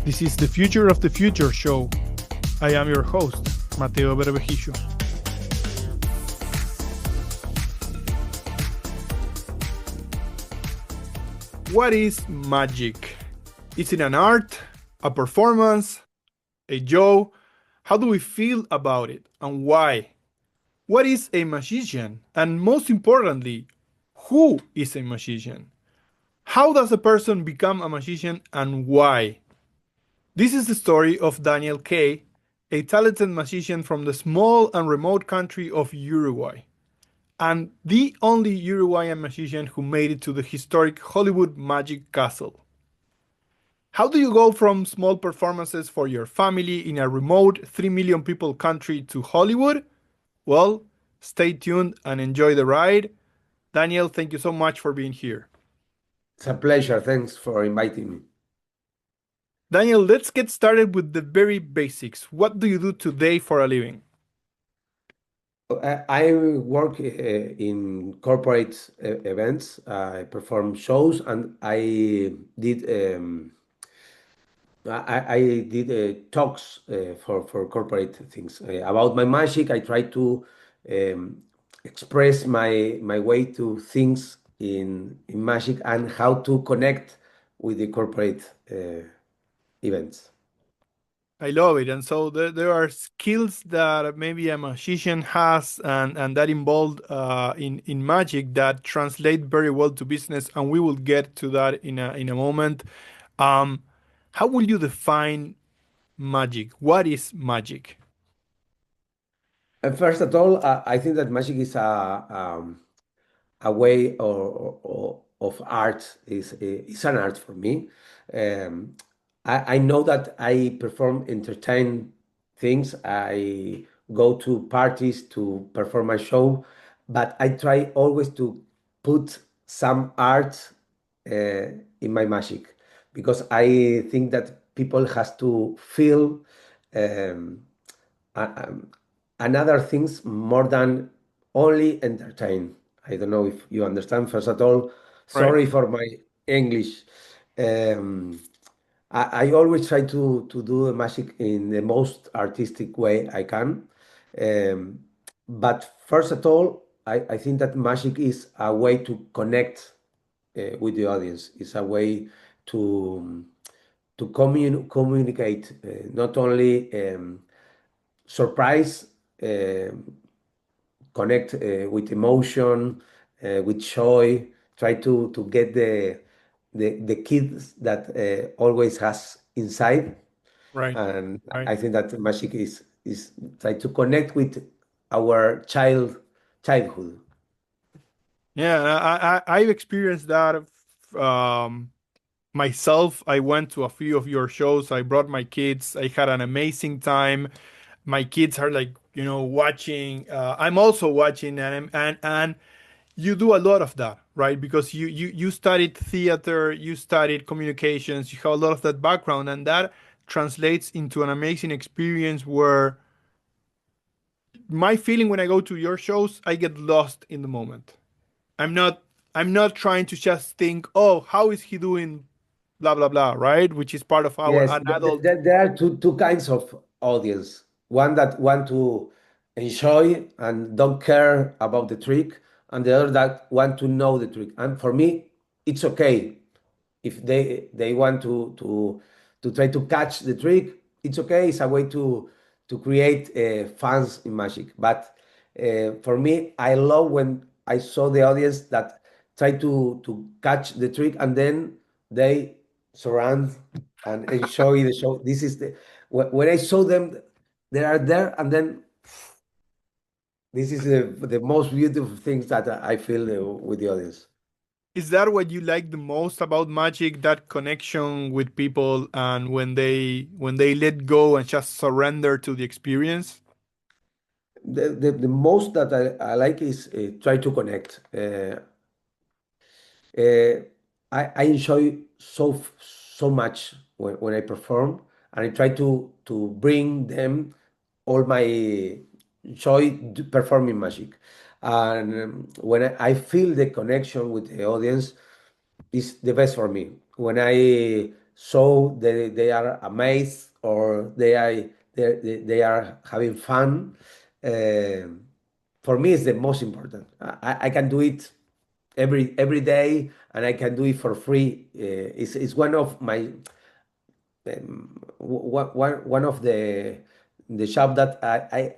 This is the Future of the Future show. I am your host, Mateo Berbejicio. What is magic? Is it an art, a performance, a show? How do we feel about it and why? What is a magician? And most importantly, who is a magician? How does a person become a magician and why? This is the story of Daniel Kay, a talented magician from the small and remote country of Uruguay, and the only Uruguayan magician who made it to the historic Hollywood Magic Castle. How do you go from small performances for your family in a remote 3 million people country to Hollywood? Well, stay tuned and enjoy the ride. Daniel, thank you so much for being here. It's a pleasure. Thanks for inviting me. Daniel, let's get started with the very basics. What do you do today for a living? I work in corporate events. I perform shows, and I did talks for corporate things about my magic. I try to um, express my way to things in magic and how to connect with the corporate events. I love it. And so there are skills that maybe a magician has and that involved in magic that translate very well to business. And we will get to that in a moment. Um, how will you define magic? What is magic? First of all, I think that magic is a way of art is an art for me. Um, I know that I perform entertain things. I go to parties to perform my show, but I try always to put some art in my magic because I think that people has to feel um, a- um, another things more than only entertain. I don't know if you understand. First of all, Right. sorry for my English. Um, I always try to do the magic in the most artistic way I can. Um, but first of all, I think that magic is a way to connect with the audience. It's a way to communicate, not only surprise, connect with emotion, with joy. Try to get the kids that always has inside, Right. and Right. I think that magic is try to connect with our childhood. Yeah, I've experienced that myself. I went to a few of your shows. I brought my kids. I had an amazing time. My kids are like watching. I'm also watching, and you do a lot of that, right? Because you studied theater, you studied communications, you have a lot of that background, and that translates into an amazing experience where my feeling when I go to your shows, I get lost in the moment. I'm not I'm not trying to just think, oh, how is he doing blah blah blah, right? Which is part of our Yes, an adult. there are two kinds of audience. One that want to enjoy and don't care about the trick, and the other that want to know the trick. And for me, it's okay if they want to try to catch the trick. It's okay. It's a way to create fans in magic. But for me, I love when I saw the audience that try to catch the trick and then they surround and enjoy the show. This is the when I saw them, they are there, and then this is the most beautiful things that I feel with the audience. Is that what you like the most about magic? That connection with people, and when they let go and just surrender to the experience? The most that I like is try to connect. Uh, I enjoy so much when I perform, and I try to bring them all my joy performing magic. And when I feel the connection with the audience, is the best for me. When I so they are amazed or they are having fun. Um for me, it's the most important. I can do it every day, and I can do it for free. It's one of my one of the job that I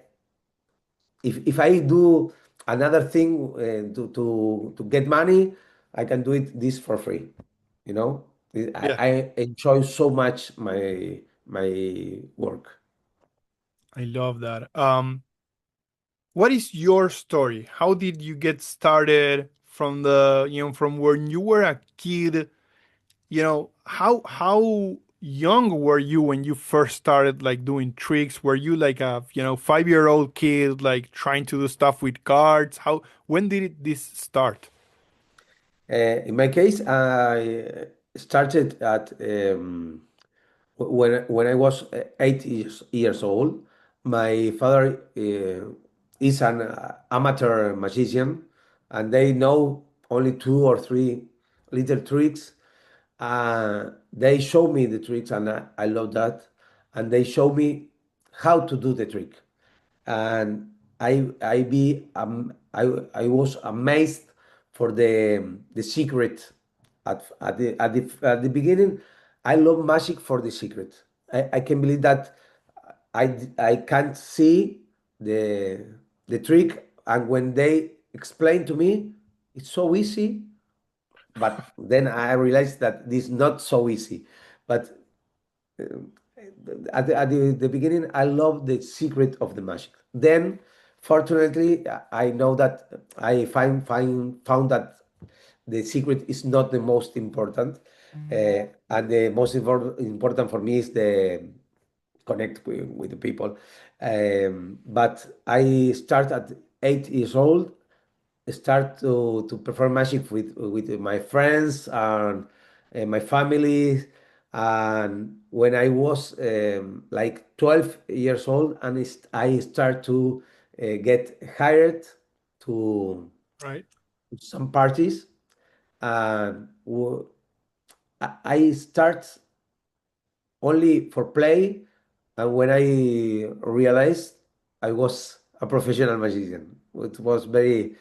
if I do another thing to get money, I can do it this for free. You know, Yeah, I enjoy so much my work. I love that. What is your story? How did you get started from from when you were a kid? How young were you when you first started like doing tricks? Were you like a 5-year-old kid like trying to do stuff with cards? When did this start? In my case, I started at when I was 8 years old. My father is an amateur magician, and they know only two or three little tricks. They show me the tricks, and I love that. And they show me how to do the trick, and I was amazed for the secret at the beginning. I love magic for the secret. I can believe that I can't see the the trick, and when they explain to me, it's so easy. But then I realized that this is not so easy. But at the beginning, I love the secret of the magic. Then, fortunately, I know that found that the secret is not the most important, and the most important for me is the connect with the people. But I start at 8 years old, start to perform magic with my friends and my family. And when I was like 12 years old, and I start to get hired to Right. some parties, and I start only for play. And when I realized I was a professional magician, it was very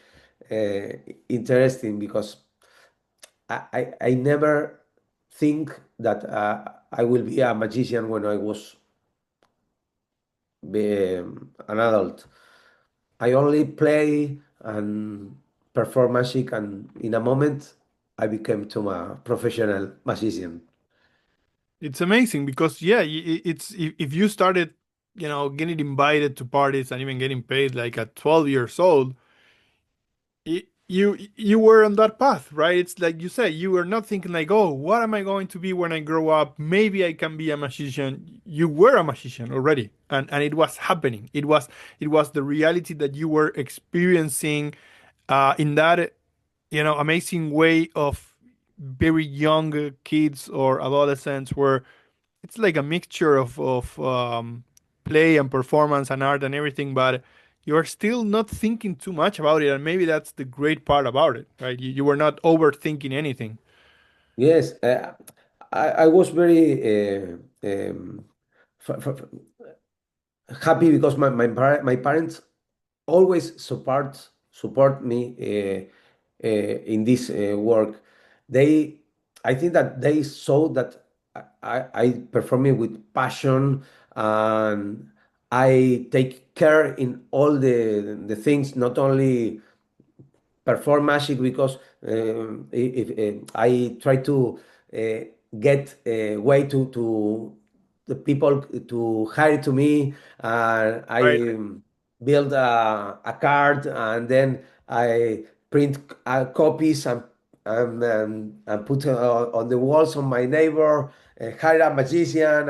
interesting because I never think that I will be a magician when I was an adult. I only play and perform magic, and in a moment, I became to a professional magician. It's amazing because yeah, it's if you started, getting invited to parties and even getting paid like at 12 years old, you were on that path, right? It's like you say, you were not thinking like, oh, what am I going to be when I grow up? Maybe I can be a magician. You were a magician already, and it was happening. It was the reality that you were experiencing in that amazing way of very young kids or adolescents where it's like a mixture of play and performance and art and everything, but you're still not thinking too much about it, and maybe that's the great part about it, right? You were not overthinking anything. Yes, I was very f f happy because my parents always support me in this work. They, I think that they saw that I perform it with passion, and I take care in all the things, not only perform magic because if I try to uh, get a way to the people to hire to me, and Right. I build a card, and then I print copies and put on the walls on my neighbor, hire a magician.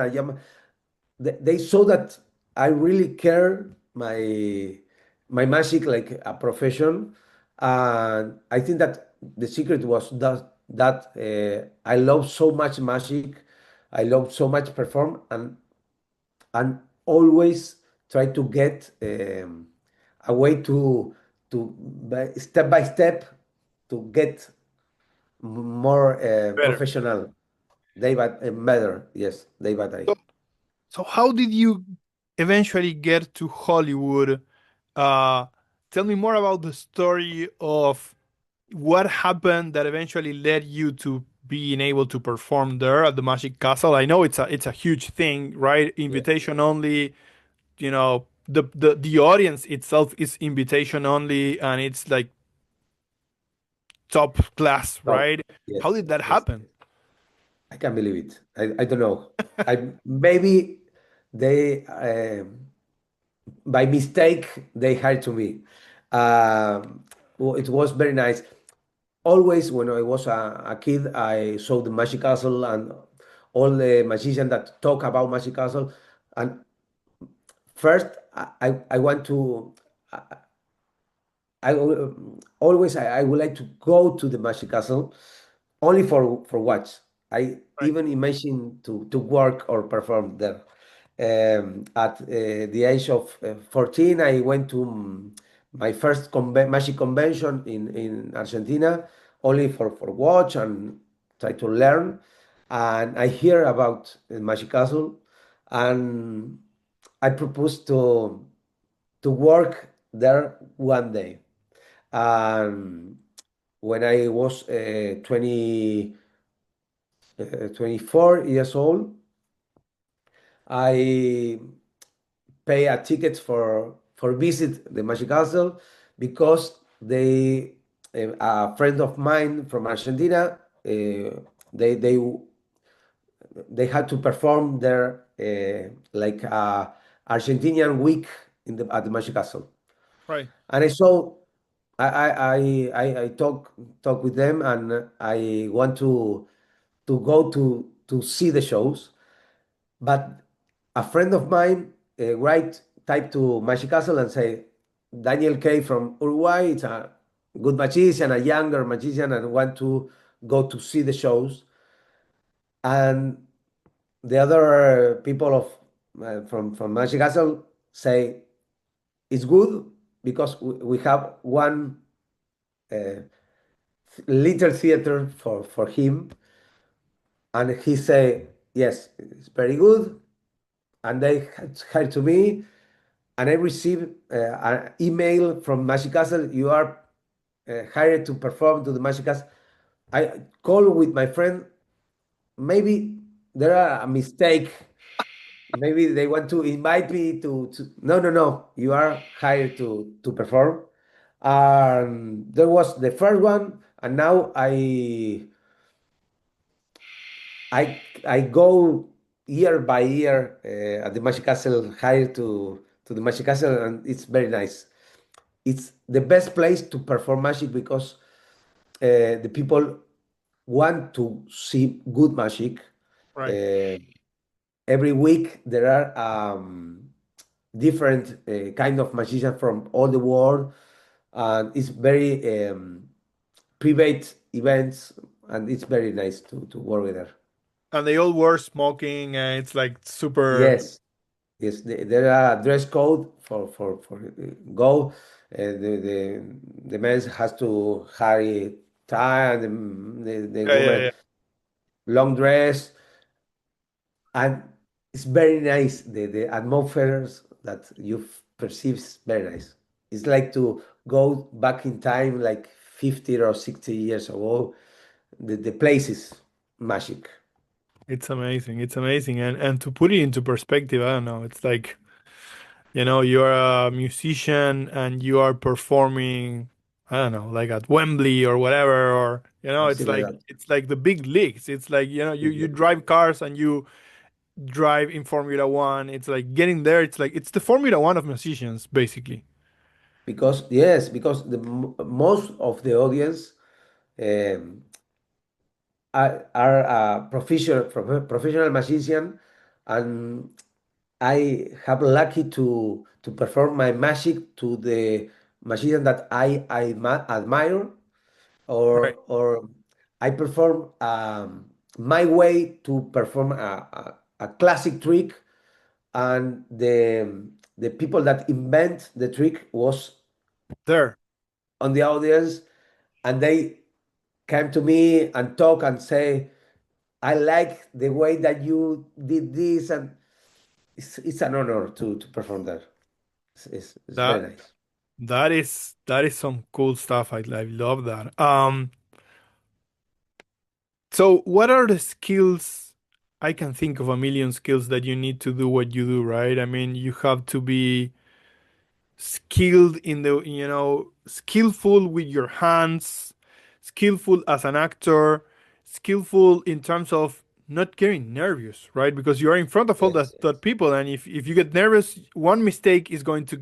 They saw that I really care my magic like a profession, and I think that the secret was that I love so much magic, I love so much perform, and always try to get a way step by step to get more Better. professional. day by better. Yes, day by day. So, so how did you eventually get to Hollywood? Uh, Tell me more about the story of what happened that eventually led you to being able to perform there at the Magic Castle. I know it's a huge thing, right? Yeah. Invitation only. The audience itself is invitation only, and it's like top class, So right? How yes, did that yes, happen? yes. I can't believe it. I don't know. I maybe they by mistake they hired to me. Well, it was very nice. Always when I was a kid, I saw the Magic Castle and all the magicians that talk about Magic Castle. And first, I want to. I would like to go to the Magic Castle only for watch. I Right, even imagine to work or perform there. At the age of 14, I went to my first magic convention in Argentina, only for watch and try to learn. And I hear about the Magic Castle, and I proposed to work there one day. And when I was 24 years old, I pay a ticket for visit the Magic Castle because a friend of mine from Argentina, they they they had to perform their like Argentinian week at the Magic Castle. right. And I saw, I talk with them, and I want to go to see the shows. But a friend of mine write type to Magic Castle and say, Daniel K from Uruguay, it's a good magician, a younger magician, and want to go to see the shows. And the other people from Magic Castle say it's good because we have one uh, little theater for him, and he say yes, it's very good, and they had to me, and I received an email from Magic Castle. You are hired to perform to the Magic Castle. I call with my friend. Maybe there are a mistake. Maybe they want to invite me to. No, no, no. You are hired to perform. There was the first one, and now I go year by year at the Magic Castle, hired to the Magic Castle, and it's very nice. It's the best place to perform magic because the people want to see good magic. Right. Uh, every week there are different kind of magicians from all the world, and it's very private events, and it's very nice to work with her. And they all were smoking, and it's like super. Yes, yes, there are dress code for go. The man has to carry tie, and the Yeah, yeah, woman yeah. long dress, and it's very nice. The atmospheres that you perceive is very nice. It's like to go back in time, like 50 or 60 years ago. The place is magic. It's amazing. It's amazing, and to put it into perspective, I don't know. It's like you're a musician and you are performing. I don't know, like at Wembley or whatever, or it's Something like like that. it's like the big leagues. It's like you It- drive cars and you drive in Formula One. It's like getting there. It's like it's the Formula One of musicians, basically. Because yes, because most of the audience um, are professional musician, and I have lucky to perform my magic to the magician that I admire, Right. or I perform my way to perform a classic trick, and the people that invent the trick was There. on the audience, and they came to me and talk and say, I like the way that you did this, and it's an honor to perform there. It's very That nice. that is some cool stuff. I love that. So what are the skills? I can think of a million skills that you need to do what you do, right? I mean, you have to be skilled in the, skillful with your hands, skillful as an actor, skillful in terms of not getting nervous, right? Because you are in front of all Yes, that yes. people, and if you get nervous, one mistake is going to,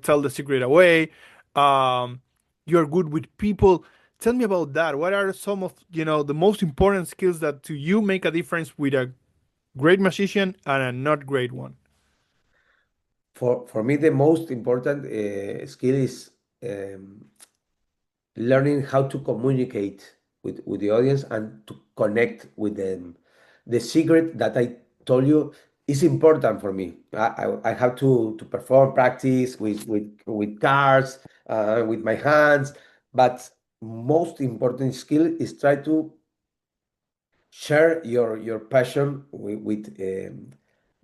tell the secret away. um you're good with people. Tell me about that. What are some of, the most important skills that to you make a difference with a great musician and a not great one? For me, the most important skill is um, learning how to communicate with the audience and to connect with them. The secret that I told you is important for me. I have to perform practice with cards, with my hands, but most important skill is try to share your passion with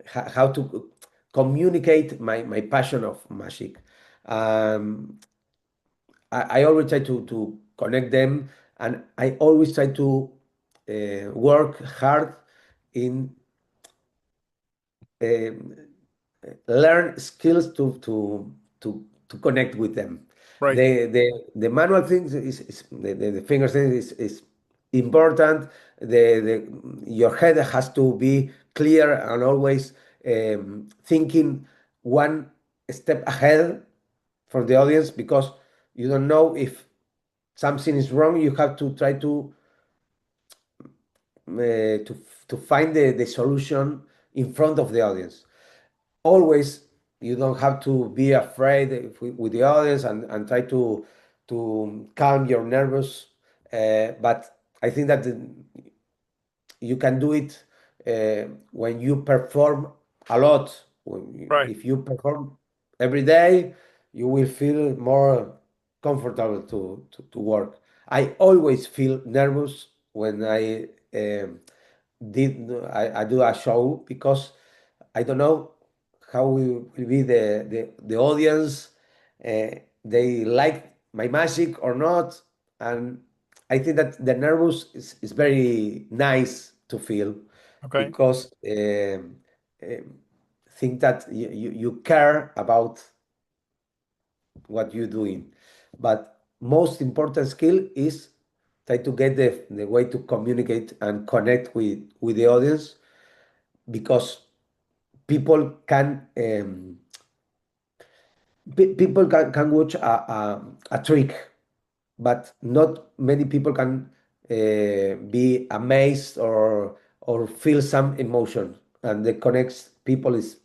how to communicate my passion of magic. Um, I always try to connect them, and I always try to work hard in um, learn skills to connect with them. Right. The manual things is the finger thing is important. Your head has to be clear and always thinking one step ahead for the audience, because you don't know if something is wrong. You have to try to find the solution in front of the audience. Always, you don't have to be afraid with the audience, and try to calm your nervous. But I think that you can do it when you perform a lot. Right. If you perform every day, you will feel more comfortable to work. I always feel nervous when I do a show, because I don't know how will be the audience. They like my magic or not, and I think that the nervous is very nice to feel, Okay. because um, think that you care about what you're doing. But most important skill is try to get the way to communicate and connect with the audience, because people can watch a trick, but not many people can be amazed or feel some emotion, and the connects people is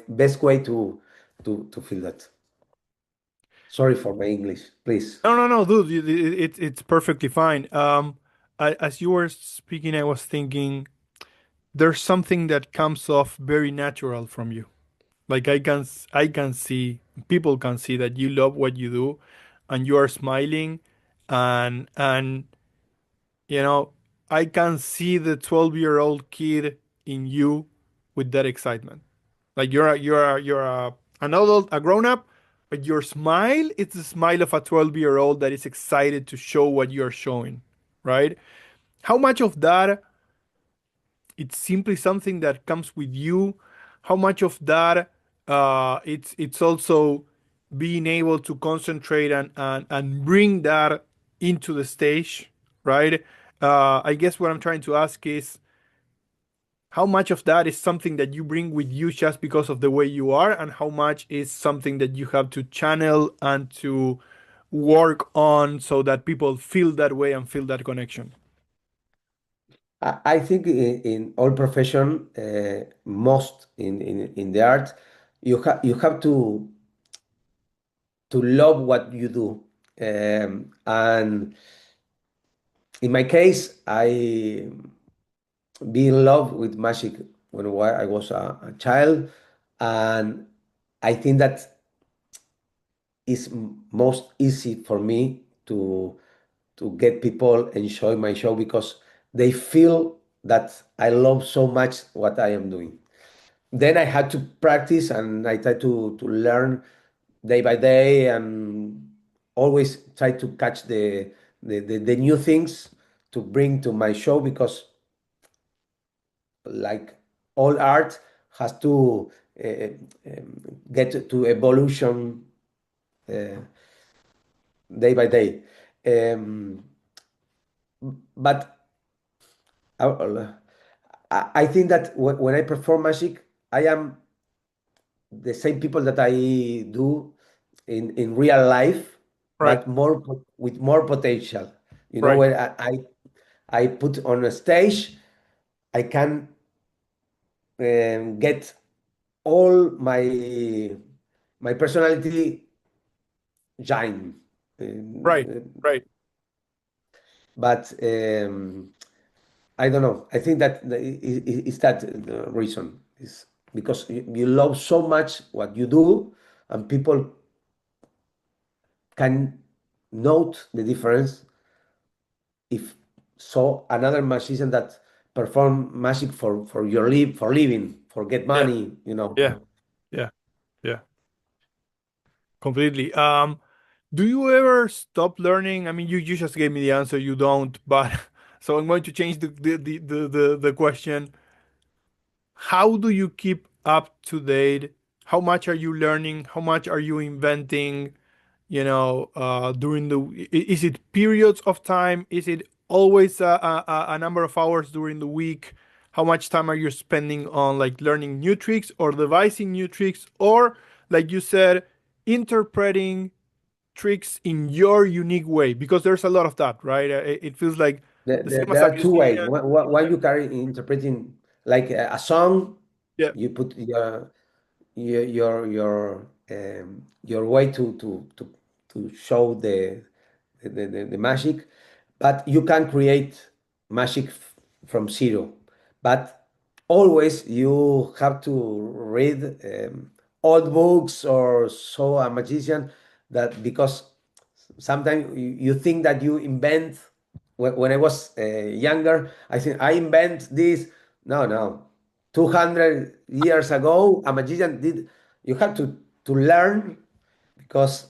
best way to feel that. Sorry for my English, please. No, no, no, dude. It's perfectly fine. As you were speaking, I was thinking there's something that comes off very natural from you. Like I can see, people can see that you love what you do, and you are smiling, and you know, I can see the 12-year-old kid in you with that excitement. Like you're an adult, a grown up, but your smile, it's the smile of a 12-year-old that is excited to show what you're showing, right? How much of that it's simply something that comes with you? How much of that it's also being able to concentrate and bring that into the stage, right? I guess what I'm trying to ask is how much of that is something that you bring with you just because of the way you are, and how much is something that you have to channel and to work on so that people feel that way and feel that connection? I think in all profession, most in the art, you have to love what you do. And in my case, I be in love with magic when I was a child, and I think that is most easy for me to get people enjoy my show, because they feel. that I love so much what I am doing. Then I had to practice and I tried to learn day by day and always try to catch the new things to bring to my show because like all art has to get to evolution uh, day by day. Um, but I, I think that when I perform magic, I am the same people that I do in real life, Right, but with more potential. You know, right, when I put on a stage, I can get all my personality shine. right, Um, right. but I don't know. I think that is that the reason is because you love so much what you do, and people can note the difference if saw another magician that perform magic for your for living, for get Yeah, money, you know. yeah, yeah, yeah. Completely. Do you ever stop learning? I mean, you just gave me the answer. You don't, but so I'm going to change the question. How do you keep up to date? How much are you learning? How much are you inventing? During is it periods of time? Is it always a number of hours during the week? How much time are you spending on like learning new tricks or devising new tricks, or like you said, interpreting tricks in your unique way? Because there's a lot of that, right? It feels like the same as There a are two ways. musician. One Yeah, you carry interpreting like a song, yeah, you put your way to show the magic, but you can create magic from zero. But always you have to read old books or show a magician that because sometimes you think that you invent. When I was younger, I think I invent this. No, no. 200 years ago, a magician did. You have to learn because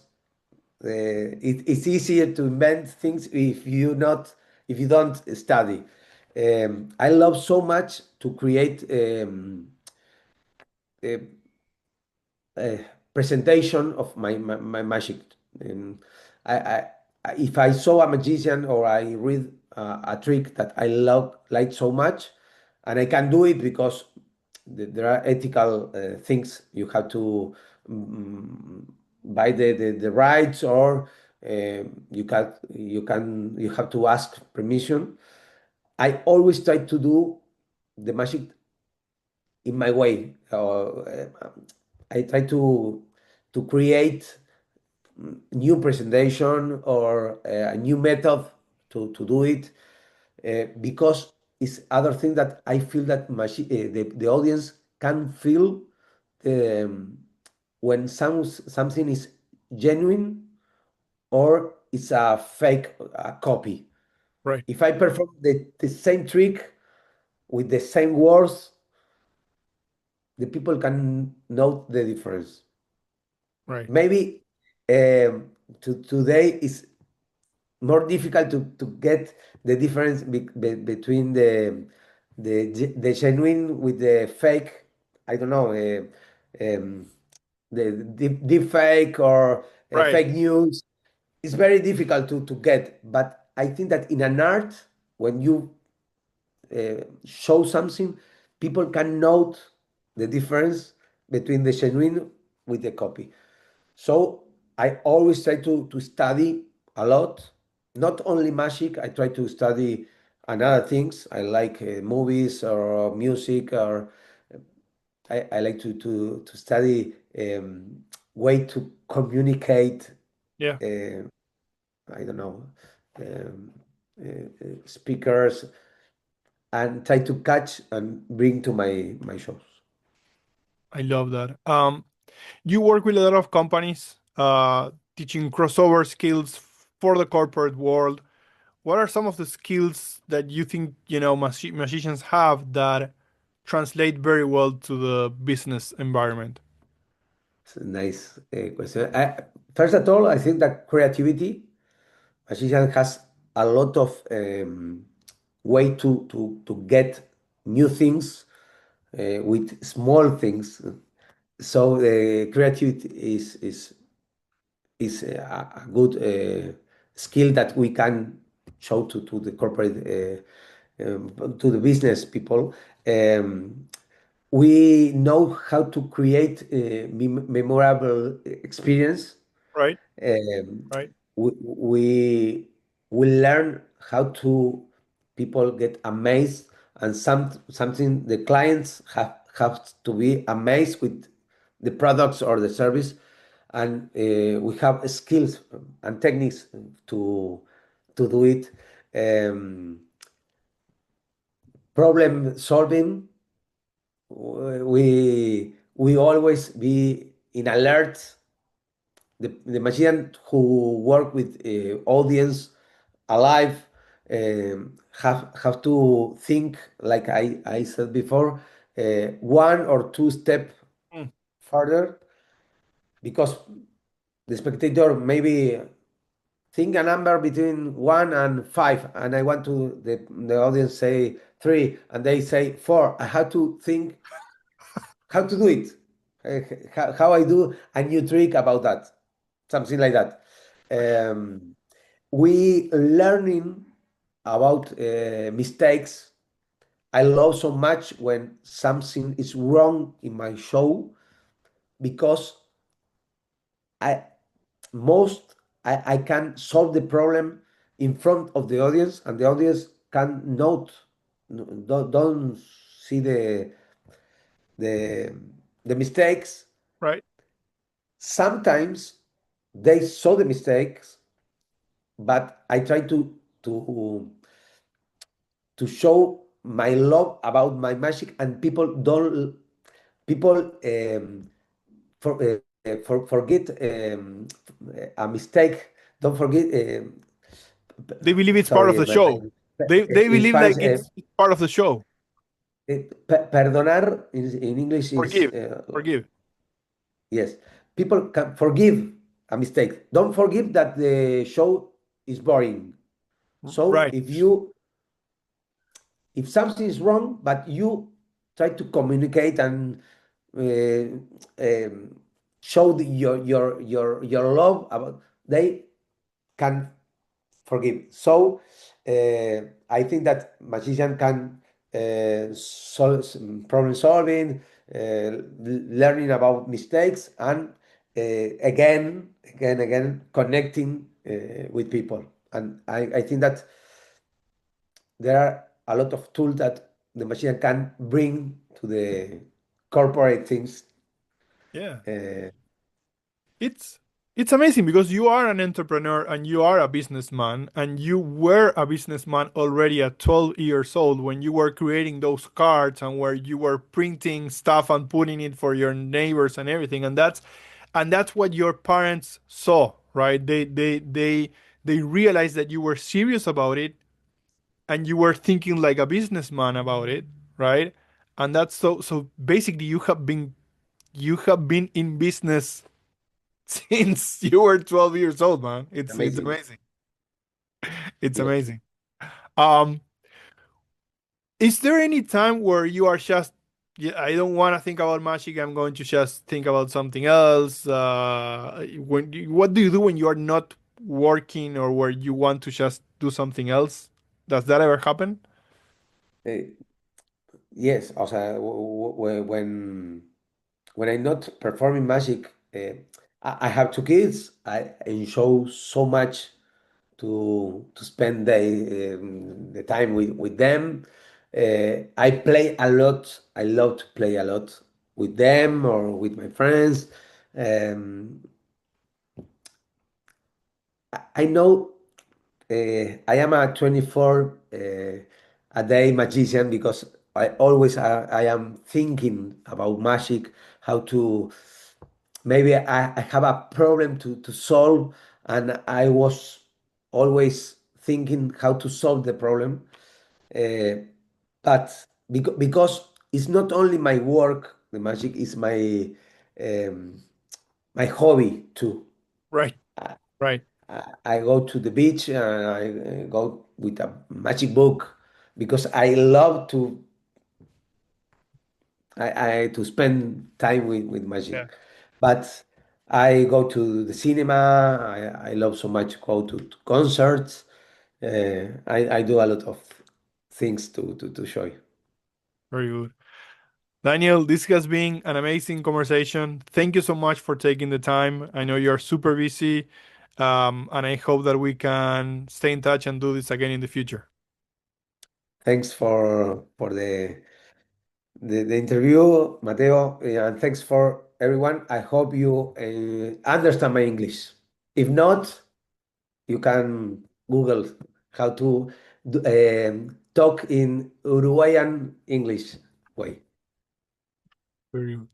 it's easier to invent things if you don't study. I love so much to create uh, uh, presentation of my magic. Um, if I saw a magician or I read a trick that I love like so much, and I can do it because there are ethical things you have to mm, buy the rights or you have to ask permission. I always try to do the magic in my way. I try to create new presentation or a new method to do it because it's other thing that I feel that the audience can feel um, when something is genuine or it's a fake a copy. right, If I perform the same trick with the same words, the people can note the difference. right, Maybe today is more difficult to get the difference between the genuine with the fake. I don't know, um, the deep fake or right, fake news. It's very difficult to get. But I think that in an art, when you show something, people can note the difference between the genuine with the copy. So I always try to study a lot, not only magic. I try to study another things. I like movies or music, or I like to study way to communicate. yeah. Uh, I don't know speakers and try to catch and bring to my shows. I love that. You work with a lot of companies, teaching crossover skills for the corporate world. What are some of the skills that you think, magicians have that translate very well to the business environment? It's a nice question. First of all, I think that creativity, magician has a lot of way to get new things with small things. So the creativity is a good skill that we can show to the corporate to the business people. Um, we know how to create a memorable experience. Right, um, right. we learn how to people get amazed, and something the clients have to be amazed with the products or the service, and we have skills and techniques to do it. Problem solving, we always be in alert. The magician who work with audience alive have to think, like I said before, one or two step Mm. further, because the spectator maybe think a number between one and five, and I want to the audience say three, and they say four. I have to think how to do it, how I do a new trick about that, something like that. Um, we learning about mistakes. I love so much when something is wrong in my show, because I most I can solve the problem in front of the audience, and the audience can note, don't see the the mistakes. Right. Sometimes they saw the mistakes, but I try to to show my love about my magic, and people forget a mistake. Don't forget. They believe it's part of Sorry, the show. They in believe Spanish, like it's part of the show. perdonar in English is Forgive, forgive. yes. People can forgive a mistake. Don't forgive that the show is boring. So Right. if something is wrong, but you try to communicate and um, show your love about, they can forgive. So I think that magician can solve problem solving, learning about mistakes, and again connecting with people. And I think that there are a lot of tools that the machine can bring to the corporate things. Yeah. Uh, It's it's amazing because you are an entrepreneur and you are a businessman and you were a businessman already at 12 years old when you were creating those cards and where you were printing stuff and putting it for your neighbors and everything, and that's what your parents saw, right? They realized that you were serious about it and you were thinking like a businessman about it, right? And that's so basically you have been in business since you were 12 years old, man. It's Amazing. amazing. It's Yes. amazing. Um, is there any time where you are just, yeah, I don't want to think about magic. I'm going to just think about something else. What do you do when you are not working or where you want to just do something else? Does that ever happen? Uh, yes. O sea, when I'm not performing magic, I have two kids. I enjoy so much to spend the time with them. I play a lot. I love to play a lot with them or with my friends. Um, I know I am a 24 a day magician, because I am thinking about magic, how to maybe I have a problem to solve, and I was always thinking how to solve the problem. Uh, but because it's not only my work, the magic is um, my hobby too. Right. I, Right. I go to the beach and I go with a magic book because I love to spend time with Yeah. magic. But I go to the cinema. I love so much go to concerts. I do a lot of things to show you. Very good. Daniel, this has been an amazing conversation. Thank you so much for taking the time. I know you're super busy, and I hope that we can stay in touch and do this again in the future. Thanks for the interview, Mateo, and thanks for everyone. I hope you understand my English. If not, you can Google how to talk in Uruguayan English way. Very good.